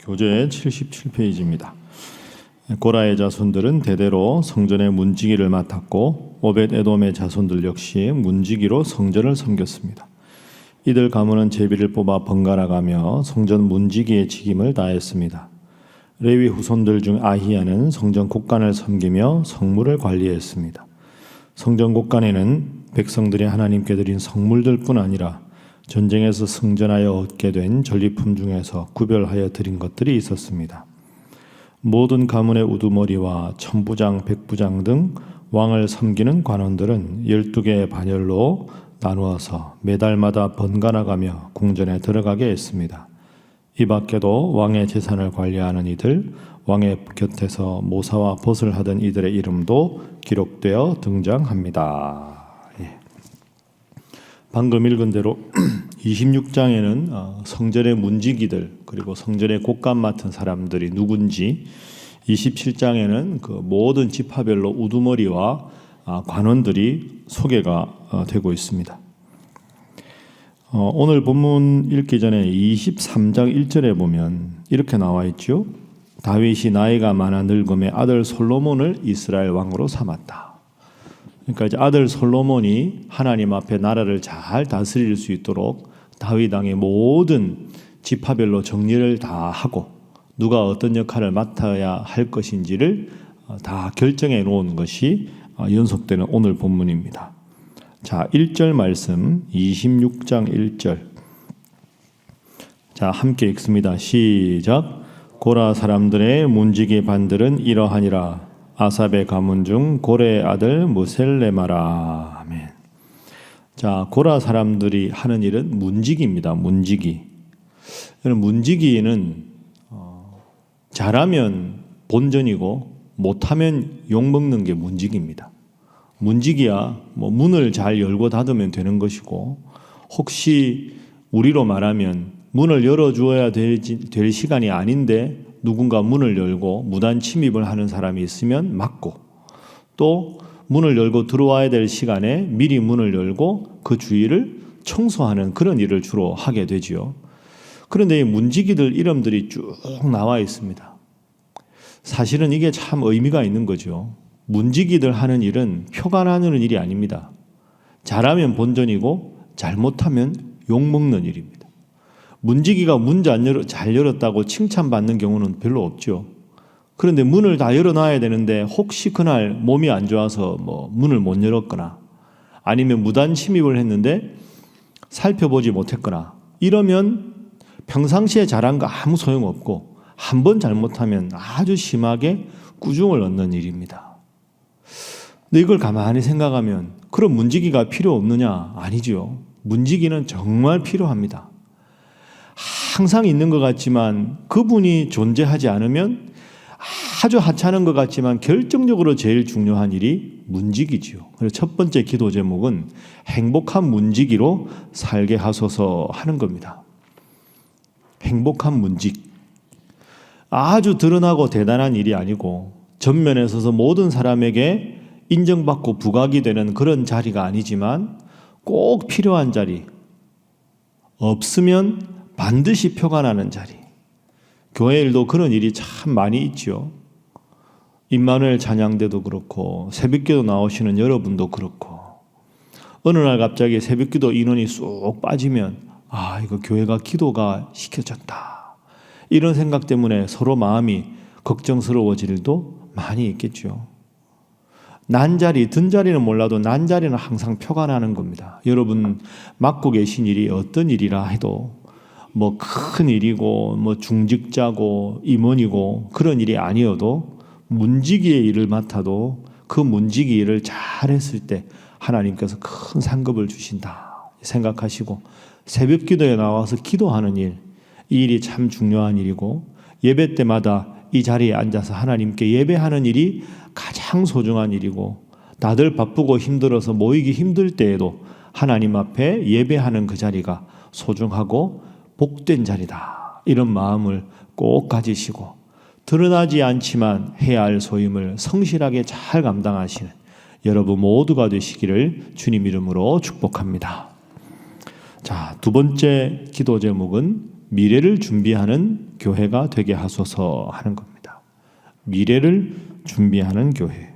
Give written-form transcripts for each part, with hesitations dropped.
교재 77페이지입니다. 고라의 자손들은 대대로 성전의 문지기를 맡았고 오벳 에돔의 자손들 역시 문지기로 성전을 섬겼습니다. 이들 가문은 제비를 뽑아 번갈아 가며 성전 문지기의 직임을 다했습니다. 레위 후손들 중 아히야는 성전 곡간을 섬기며 성물을 관리했습니다. 성전 곡간에는 백성들이 하나님께 드린 성물들뿐 아니라 전쟁에서 승전하여 얻게 된 전리품 중에서 구별하여 드린 것들이 있었습니다. 모든 가문의 우두머리와 천부장, 백부장 등 왕을 섬기는 관원들은 12개의 반열로 나누어서 매달마다 번갈아 가며 궁전에 들어가게 했습니다. 이 밖에도 왕의 재산을 관리하는 이들, 왕의 곁에서 모사와 벗을 하던 이들의 이름도 기록되어 등장합니다. 방금 읽은 대로 26장에는 성전의 문지기들 그리고 성전의 곡간 맡은 사람들이 누군지, 27장에는 그 모든 지파별로 우두머리와 관원들이 소개가 되고 있습니다. 오늘 본문 읽기 전에 23장 1절에 보면 이렇게 나와 있죠. 다윗이 나이가 많아 늙음에 아들 솔로몬을 이스라엘 왕으로 삼았다. 그러니까 이제 아들 솔로몬이 하나님 앞에 나라를 잘 다스릴 수 있도록 다윗 왕의 모든 지파별로 정리를 다 하고 누가 어떤 역할을 맡아야 할 것인지를 다 결정해 놓은 것이 연속되는 오늘 본문입니다. 자, 1절 말씀 26장 1절. 자, 함께 읽습니다. 시작. 고라 사람들의 문지기 반들은 이러하니라. 아삽의 가문 중 고레의 아들 무셀레마라. 아멘. 자, 고라 사람들이 하는 일은 문지기입니다. 문지기. 문지기는 잘하면 본전이고 못하면 욕먹는 게 문지기입니다. 문지기야 문을 잘 열고 닫으면 되는 것이고, 혹시 우리로 말하면 문을 열어주어야 될 시간이 아닌데 누군가 문을 열고 무단 침입을 하는 사람이 있으면 막고, 또 문을 열고 들어와야 될 시간에 미리 문을 열고 그 주위를 청소하는 그런 일을 주로 하게 되지요. 그런데 이 문지기들 이름들이 쭉 나와 있습니다. 사실은 이게 참 의미가 있는 거죠. 문지기들 하는 일은 표가 나누는 일이 아닙니다. 잘하면 본전이고 잘못하면 욕먹는 일입니다. 문지기가 문 잘 열었다고 칭찬받는 경우는 별로 없죠. 그런데 문을 다 열어놔야 되는데 혹시 그날 몸이 안 좋아서 문을 못 열었거나 아니면 무단 침입을 했는데 살펴보지 못했거나 이러면 평상시에 잘한 거 아무 소용없고 한 번 잘못하면 아주 심하게 꾸중을 얻는 일입니다. 근데 이걸 가만히 생각하면 그런 문지기가 필요 없느냐? 아니죠. 문지기는 정말 필요합니다. 항상 있는 것 같지만 그분이 존재하지 않으면 아주 하찮은 것 같지만 결정적으로 제일 중요한 일이 문지기지요. 그래서 첫 번째 기도 제목은 행복한 문지기로 살게 하소서 하는 겁니다. 행복한 문직. 아주 드러나고 대단한 일이 아니고 전면에 서서 모든 사람에게 인정받고 부각이 되는 그런 자리가 아니지만 꼭 필요한 자리, 없으면 반드시 표가 나는 자리. 교회 일도 그런 일이 참 많이 있죠. 임마누엘 찬양대도 그렇고 새벽기도 나오시는 여러분도 그렇고, 어느 날 갑자기 새벽기도 인원이 쑥 빠지면 이거 교회가 기도가 시켜졌다, 이런 생각 때문에 서로 마음이 걱정스러워질 일도 많이 있겠죠. 난 자리, 든 자리는 몰라도 난 자리는 항상 표가 나는 겁니다. 여러분 맡고 계신 일이 어떤 일이라 해도 큰 일이고 중직자고 임원이고 그런 일이 아니어도 문지기의 일을 맡아도 그 문지기 일을 잘했을 때 하나님께서 큰 상급을 주신다 생각하시고 새벽 기도에 나와서 기도하는 일, 이 일이 참 중요한 일이고, 예배 때마다 이 자리에 앉아서 하나님께 예배하는 일이 가장 소중한 일이고, 다들 바쁘고 힘들어서 모이기 힘들 때에도 하나님 앞에 예배하는 그 자리가 소중하고 복된 자리다, 이런 마음을 꼭 가지시고 드러나지 않지만 해야 할 소임을 성실하게 잘 감당하시는 여러분 모두가 되시기를 주님 이름으로 축복합니다. 자, 두 번째 기도 제목은 미래를 준비하는 교회가 되게 하소서 하는 겁니다. 미래를 준비하는 교회.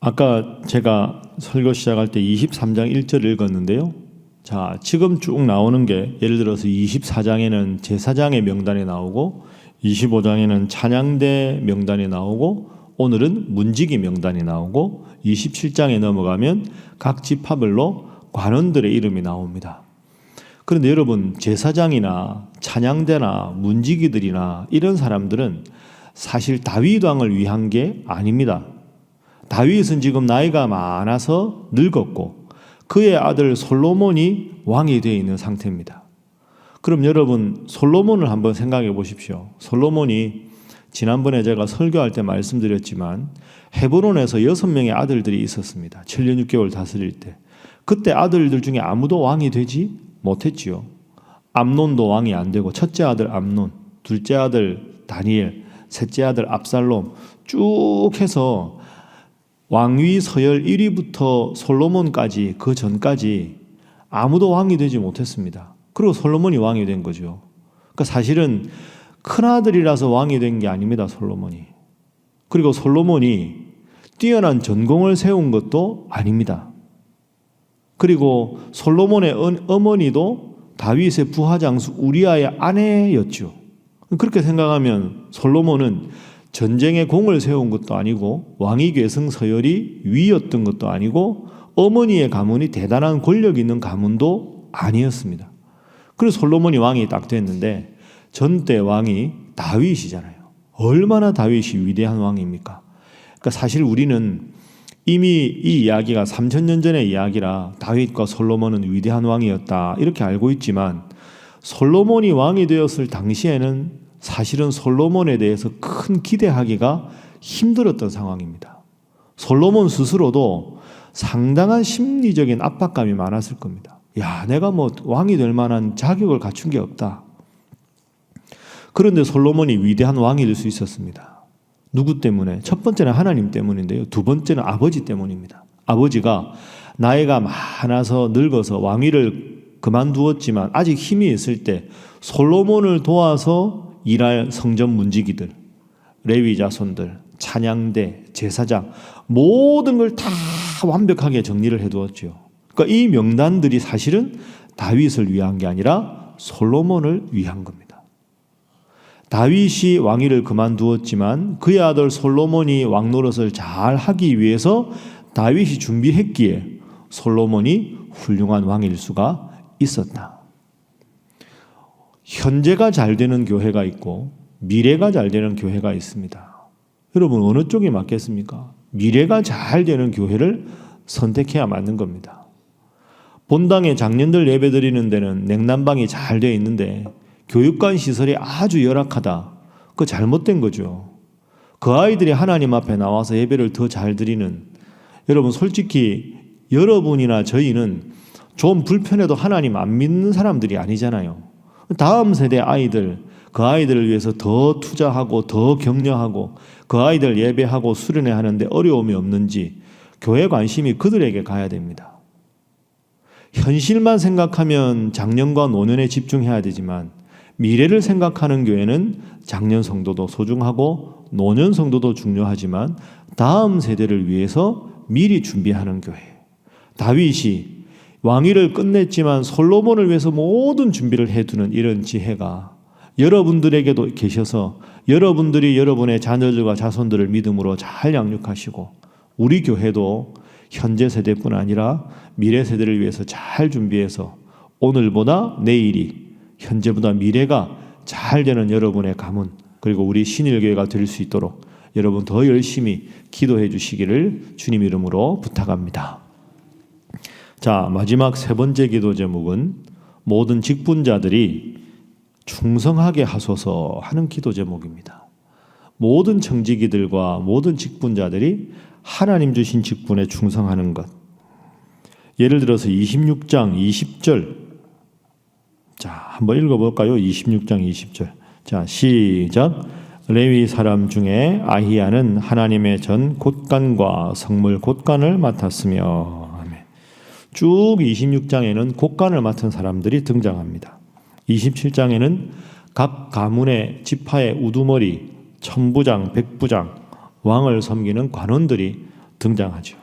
아까 제가 설교 시작할 때 23장 1절 읽었는데요. 자, 지금 쭉 나오는 게 예를 들어서 24장에는 제사장의 명단이 나오고 25장에는 찬양대 명단이 나오고 오늘은 문지기 명단이 나오고 27장에 넘어가면 각 지파별로 관원들의 이름이 나옵니다. 그런데 여러분, 제사장이나 찬양대나 문지기들이나 이런 사람들은 사실 다윗 왕을 위한 게 아닙니다. 다윗은 지금 나이가 많아서 늙었고 그의 아들 솔로몬이 왕이 되어 있는 상태입니다. 그럼 여러분, 솔로몬을 한번 생각해 보십시오. 솔로몬이 지난번에 제가 설교할 때 말씀드렸지만 헤브론에서 6명의 아들들이 있었습니다. 7년 6개월 다스릴 때. 그때 아들들 중에 아무도 왕이 되지 못했지요. 암논도 왕이 안 되고 첫째 아들 암논, 둘째 아들 다니엘, 셋째 아들 압살롬 쭉 해서 왕위 서열 1위부터 솔로몬까지 그 전까지 아무도 왕이 되지 못했습니다. 그리고 솔로몬이 왕이 된 거죠. 그러니까 사실은 큰아들이라서 왕이 된 게 아닙니다. 솔로몬이. 그리고 솔로몬이 뛰어난 전공을 세운 것도 아닙니다. 그리고 솔로몬의 어머니도 다윗의 부하장수 우리아의 아내였죠. 그렇게 생각하면 솔로몬은 전쟁에 공을 세운 것도 아니고 왕위 계승 서열이 위였던 것도 아니고 어머니의 가문이 대단한 권력 있는 가문도 아니었습니다. 그래서 솔로몬이 왕이 딱 됐는데 전때 왕이 다윗이잖아요. 얼마나 다윗이 위대한 왕입니까? 그러니까 사실 우리는 이미 이 이야기가 3000년 전의 이야기라 다윗과 솔로몬은 위대한 왕이었다 이렇게 알고 있지만 솔로몬이 왕이 되었을 당시에는 사실은 솔로몬에 대해서 큰 기대하기가 힘들었던 상황입니다. 솔로몬 스스로도 상당한 심리적인 압박감이 많았을 겁니다. 야, 내가 뭐 왕이 될 만한 자격을 갖춘 게 없다. 그런데 솔로몬이 위대한 왕이 될 수 있었습니다. 누구 때문에? 첫 번째는 하나님 때문인데요. 두 번째는 아버지 때문입니다. 아버지가 나이가 많아서 늙어서 왕위를 그만두었지만 아직 힘이 있을 때 솔로몬을 도와서 일할 성전 문지기들, 레위 자손들, 찬양대, 제사장 모든 걸 다 완벽하게 정리를 해두었죠. 그러니까 이 명단들이 사실은 다윗을 위한 게 아니라 솔로몬을 위한 겁니다. 다윗이 왕위를 그만두었지만 그의 아들 솔로몬이 왕 노릇을 잘 하기 위해서 다윗이 준비했기에 솔로몬이 훌륭한 왕일 수가 있었다. 현재가 잘 되는 교회가 있고 미래가 잘 되는 교회가 있습니다. 여러분, 어느 쪽이 맞겠습니까? 미래가 잘 되는 교회를 선택해야 맞는 겁니다. 본당에 장년들 예배드리는 데는 냉난방이 잘 되어 있는데 교육관 시설이 아주 열악하다. 그거 잘못된 거죠. 그 아이들이 하나님 앞에 나와서 예배를 더 잘 드리는, 여러분 솔직히 여러분이나 저희는 좀 불편해도 하나님 안 믿는 사람들이 아니잖아요. 다음 세대 아이들, 그 아이들을 위해서 더 투자하고 더 격려하고 그 아이들 예배하고 수련회 하는데 어려움이 없는지 교회 관심이 그들에게 가야 됩니다. 현실만 생각하면 작년과 노년에 집중해야 되지만 미래를 생각하는 교회는 작년 성도도 소중하고 노년 성도도 중요하지만 다음 세대를 위해서 미리 준비하는 교회. 다윗이 왕위를 끝냈지만 솔로몬을 위해서 모든 준비를 해두는 이런 지혜가 여러분들에게도 계셔서 여러분들이 여러분의 자녀들과 자손들을 믿음으로 잘 양육하시고 우리 교회도 현재 세대뿐 아니라 미래 세대를 위해서 잘 준비해서 오늘보다 내일이 현재보다 미래가 잘 되는 여러분의 가문 그리고 우리 신일교회가 될 수 있도록 여러분 더 열심히 기도해 주시기를 주님 이름으로 부탁합니다. 자, 마지막 세 번째 기도 제목은 모든 직분자들이 충성하게 하소서 하는 기도 제목입니다. 모든 청지기들과 모든 직분자들이 하나님 주신 직분에 충성하는 것. 예를 들어서 26장 20절. 자, 한번 읽어볼까요? 26장 20절. 자, 시작. 레위 사람 중에 아히야는 하나님의 전 곳간과 성물 곳간을 맡았으며. 아멘. 쭉 26장에는 곡간을 맡은 사람들이 등장합니다. 27장에는 각 가문의 지파의 우두머리, 천부장, 백부장, 왕을 섬기는 관원들이 등장하죠.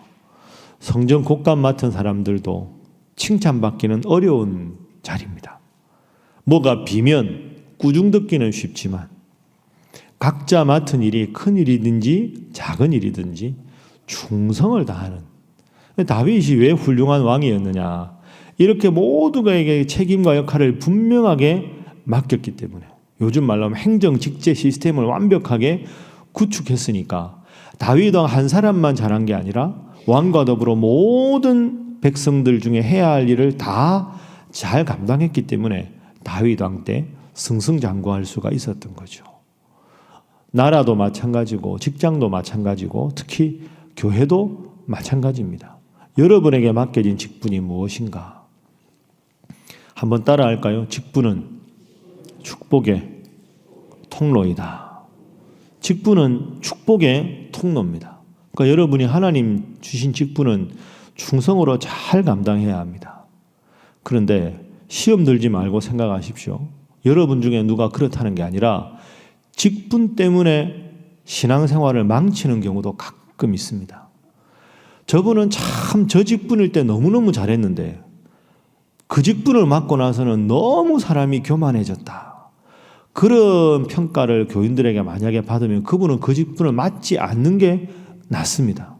성전 곡간 맡은 사람들도 칭찬받기는 어려운 자리입니다. 뭐가 비면 꾸중 듣기는 쉽지만 각자 맡은 일이 큰 일이든지 작은 일이든지 충성을 다하는, 다윗이 왜 훌륭한 왕이었느냐, 이렇게 모두에게 책임과 역할을 분명하게 맡겼기 때문에, 요즘 말로 하면 행정 직제 시스템을 완벽하게 구축했으니까 다윗 왕 한 사람만 잘한 게 아니라 왕과 더불어 모든 백성들 중에 해야 할 일을 다 잘 감당했기 때문에 다윗 왕 때 승승장구할 수가 있었던 거죠. 나라도 마찬가지고 직장도 마찬가지고 특히 교회도 마찬가지입니다. 여러분에게 맡겨진 직분이 무엇인가? 한번 따라 할까요? 직분은 축복의 통로이다. 직분은 축복의 통로입니다. 그러니까 여러분이 하나님 주신 직분은 충성으로 잘 감당해야 합니다. 그런데 시험 들지 말고 생각하십시오. 여러분 중에 누가 그렇다는 게 아니라 직분 때문에 신앙생활을 망치는 경우도 가끔 있습니다. 저분은 참 저 직분일 때 너무너무 잘했는데 그 직분을 맡고 나서는 너무 사람이 교만해졌다. 그런 평가를 교인들에게 만약에 받으면 그분은 그 직분을 맡지 않는 게 낫습니다.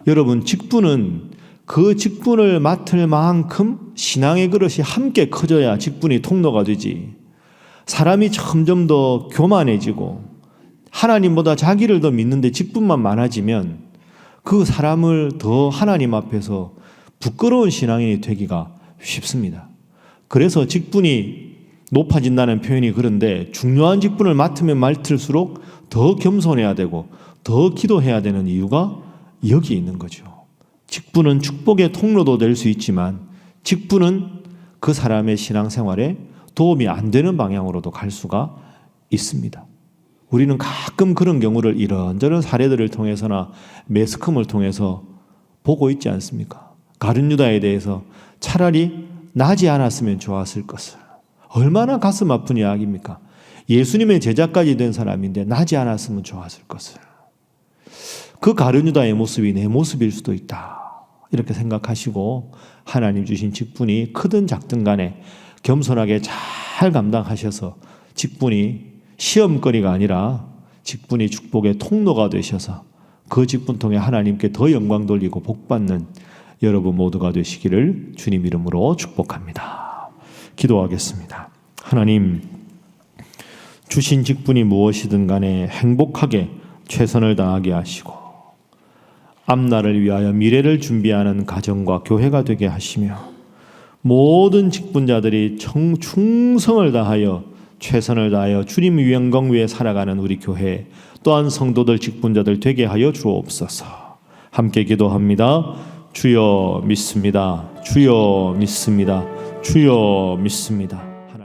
여러분, 직분은 그 직분을 맡을 만큼 신앙의 그릇이 함께 커져야 직분이 통로가 되지. 사람이 점점 더 교만해지고 하나님보다 자기를 더 믿는데 직분만 많아지면 그 사람을 더 하나님 앞에서 부끄러운 신앙인이 되기가 쉽습니다. 그래서 직분이 높아진다는 표현이 그런데 중요한 직분을 맡으면 맡을수록 더 겸손해야 되고 더 기도해야 되는 이유가 여기 있는 거죠. 직분은 축복의 통로도 될 수 있지만 직분은 그 사람의 신앙생활에 도움이 안 되는 방향으로도 갈 수가 있습니다. 우리는 가끔 그런 경우를 이런저런 사례들을 통해서나 매스컴을 통해서 보고 있지 않습니까? 가룟 유다에 대해서 차라리 나지 않았으면 좋았을 것을. 얼마나 가슴 아픈 이야기입니까? 예수님의 제자까지 된 사람인데 나지 않았으면 좋았을 것을. 그 가룟 유다의 모습이 내 모습일 수도 있다. 이렇게 생각하시고 하나님 주신 직분이 크든 작든 간에 겸손하게 잘 감당하셔서 직분이 시험거리가 아니라 직분이 축복의 통로가 되셔서 그 직분 통해 하나님께 더 영광 돌리고 복받는 여러분 모두가 되시기를 주님 이름으로 축복합니다. 기도하겠습니다. 하나님, 주신 직분이 무엇이든 간에 행복하게 최선을 다하게 하시고 앞날을 위하여 미래를 준비하는 가정과 교회가 되게 하시며 모든 직분자들이 충성을 다하여 최선을 다하여 주님 영광 위에 살아가는 우리 교회 또한 성도들 직분자들 되게 하여 주옵소서. 함께 기도합니다. 주여 믿습니다. 주여 믿습니다. 주여 믿습니다.